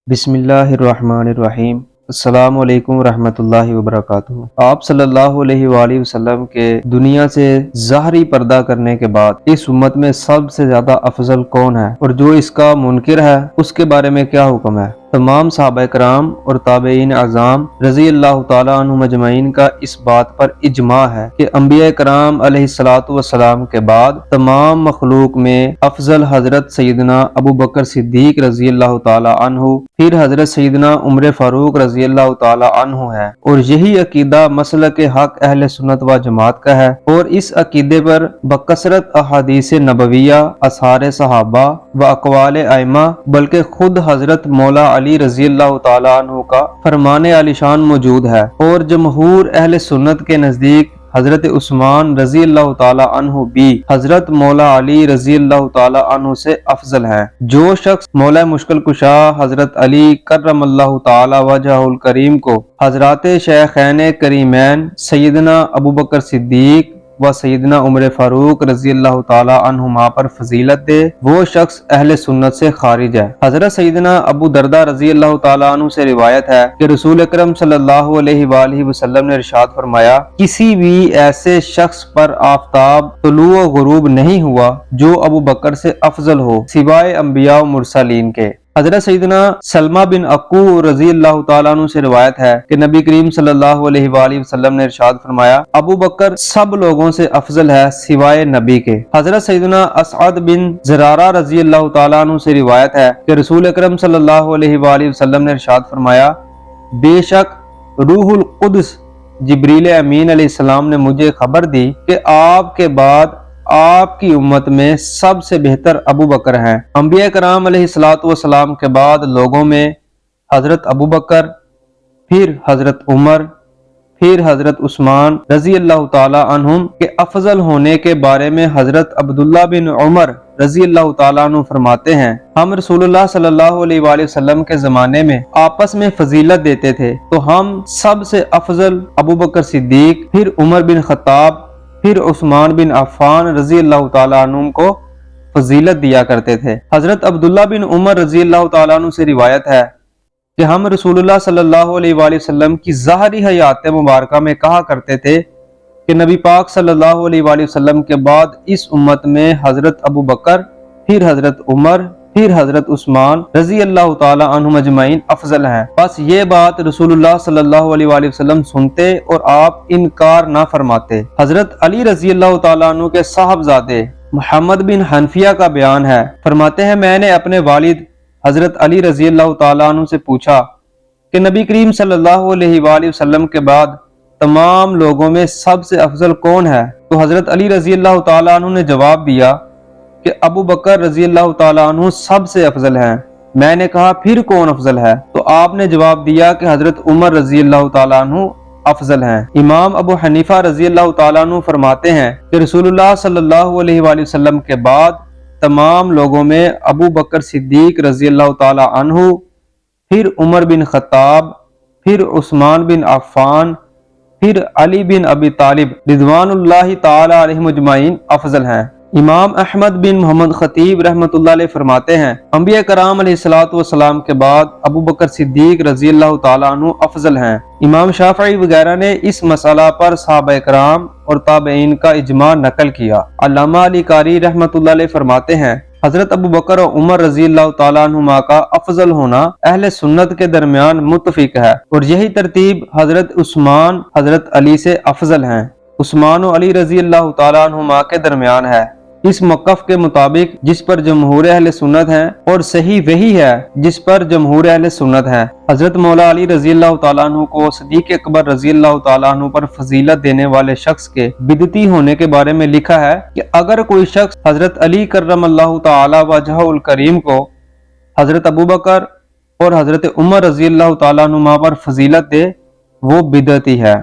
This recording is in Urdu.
بسم اللہ الرحمن الرحیم۔ السلام علیکم ورحمۃ اللہ وبرکاتہ۔ آپ صلی اللہ علیہ وآلہ وسلم کے دنیا سے ظاہری پردہ کرنے کے بعد اس امت میں سب سے زیادہ افضل کون ہے، اور جو اس کا منکر ہے اس کے بارے میں کیا حکم ہے؟ تمام صحابہ کرام اور تابعین اعظام رضی اللہ تعالیٰ عنہم اجمعین کا اس بات پر اجماع ہے کہ انبیاء کرام علیہ الصلاۃ والسلام کے بعد تمام مخلوق میں افضل حضرت سیدنا ابو بکر صدیق رضی اللہ تعالیٰ عنہ، پھر حضرت سیدنا عمر فاروق رضی اللہ تعالیٰ عنہ ہے، اور یہی عقیدہ مسلک حق اہل سنت و جماعت کا ہے، اور اس عقیدے پر بکثرت احادیث نبویہ، اثار صحابہ و اقوال ائمہ، بلکہ خود حضرت مولا علی رضی اللہ تعالیٰ عنہ کا فرمان عالی شان موجود ہے، اور جمہور اہل سنت کے نزدیک حضرت عثمان رضی اللہ تعالیٰ عنہ بھی حضرت مولا علی رضی اللہ تعالیٰ عنہ سے افضل ہیں۔ جو شخص مولا مشکل کشا حضرت علی کرم اللہ تعالیٰ وجہہ الکریم کو حضرات شیخین کریمین سیدنا ابو بکر صدیق و سیدنا عمر فاروق رضی اللہ تعالیٰ عنہما پر فضیلت دے، وہ شخص اہل سنت سے خارج ہے۔ حضرت سیدنا ابو دردہ رضی اللہ تعالیٰ عنہ سے روایت ہے کہ رسول اکرم صلی اللہ علیہ وآلہ وسلم نے ارشاد فرمایا، کسی بھی ایسے شخص پر آفتاب طلوع و غروب نہیں ہوا جو ابو بکر سے افضل ہو سوائے انبیاء و مرسلین کے۔ حضرت سیدنا سلمہ بن عقو رضی اللہ تعالیٰ عنہ سے روایت ہے کہ نبی کریم صلی اللہ علیہ وآلہ وسلم نے ارشاد فرمایا، ابو بکر سب لوگوں سے افضل ہے سوائے نبی کے۔ حضرت سیدنا اسعد بن زرارہ رضی اللہ تعالیٰ عنہ سے روایت ہے کہ رسول اکرم صلی اللہ علیہ وآلہ وسلم نے ارشاد فرمایا، بے شک روح القدس جبریل امین علیہ السلام نے مجھے خبر دی کہ آپ کے بعد آپ کی امت میں سب سے بہتر ابو بکر ہیں۔ انبیاء کرام علیہ الصلوۃ والسلام کے بعد لوگوں میں حضرت ابو بکر، پھر حضرت عمر، پھر حضرت عثمان رضی اللہ تعالی عنہم کے افضل ہونے کے بارے میں حضرت عبداللہ بن عمر رضی اللہ تعالیٰ عنہ فرماتے ہیں، ہم رسول اللہ صلی اللہ علیہ وآلہ وسلم کے زمانے میں آپس میں فضیلت دیتے تھے تو ہم سب سے افضل ابو بکر صدیق، پھر عمر بن خطاب، پھر عثمان بن عفان رضی اللہ تعالیٰ عنہ کو فضیلت دیا کرتے تھے۔ حضرت عبداللہ بن عمر رضی اللہ تعالیٰ عنہ سے روایت ہے کہ ہم رسول اللہ صلی اللہ علیہ وآلہ وسلم کی ظاہری حیات مبارکہ میں کہا کرتے تھے کہ نبی پاک صلی اللہ علیہ وآلہ وسلم کے بعد اس امت میں حضرت ابو بکر، پھر حضرت عمر، پھر حضرت عثمان رضی اللہ تعالیٰ عنہم اجمعین افضل ہیں۔ بس یہ بات رسول اللہ صلی اللہ علیہ وآلہ وسلم سنتے اور آپ انکار نہ فرماتے۔ حضرت علی رضی اللہ تعالیٰ عنہ کے صاحبزادے محمد بن حنفیہ کا بیان ہے، فرماتے ہیں، میں نے اپنے والد حضرت علی رضی اللہ تعالیٰ عنہ سے پوچھا کہ نبی کریم صلی اللہ علیہ وآلہ وسلم کے بعد تمام لوگوں میں سب سے افضل کون ہے؟ تو حضرت علی رضی اللہ تعالیٰ عنہ نے جواب دیا کہ ابو بکر رضی اللہ تعالیٰ عنہ سب سے افضل ہیں۔ میں نے کہا پھر کون افضل ہے؟ تو آپ نے جواب دیا کہ حضرت عمر رضی اللہ تعالیٰ عنہ افضل ہیں۔ امام ابو حنیفہ رضی اللہ تعالیٰ عنہ فرماتے ہیں کہ رسول اللہ صلی اللہ علیہ وآلہ وسلم کے بعد تمام لوگوں میں ابو بکر صدیق رضی اللہ تعالیٰ عنہ، پھر عمر بن خطاب، پھر عثمان بن عفان، پھر علی بن ابی طالب رضوان اللہ تعالی علیہم اجمعین افضل ہیں۔ امام احمد بن محمد خطیب رحمۃ اللہ علیہ فرماتے ہیں، انبیاء کرام علیہ الصلوۃ والسلام کے بعد ابو بکر صدیق رضی اللہ تعالیٰ عنہ افضل ہیں۔ امام شافعی وغیرہ نے اس مسئلہ پر صحابہ کرام اور تابعین کا اجماع نقل کیا۔ علامہ علی قاری رحمۃ اللہ علیہ فرماتے ہیں، حضرت ابو بکر اور عمر رضی اللہ تعالیٰ عنہما کا افضل ہونا اہل سنت کے درمیان متفق ہے، اور یہی ترتیب حضرت عثمان حضرت علی سے افضل ہیں۔ عثمان و علی رضی اللہ تعالیٰ عنہما کے درمیان ہے، اس موقف کے مطابق جس پر جمہور اہل سنت ہیں، اور صحیح وہی ہے جس پر جمہور اہل سنت ہیں۔ حضرت مولا علی رضی اللہ تعالیٰ عنہ کو صدیق اکبر رضی اللہ تعالیٰ عنہ پر فضیلت دینے والے شخص کے بدعتی ہونے کے بارے میں لکھا ہے کہ اگر کوئی شخص حضرت علی کرم اللہ تعالیٰ وجہہ الکریم کو حضرت ابو بکر اور حضرت عمر رضی اللہ تعالیٰ عنہما پر فضیلت دے، وہ بدعتی ہے۔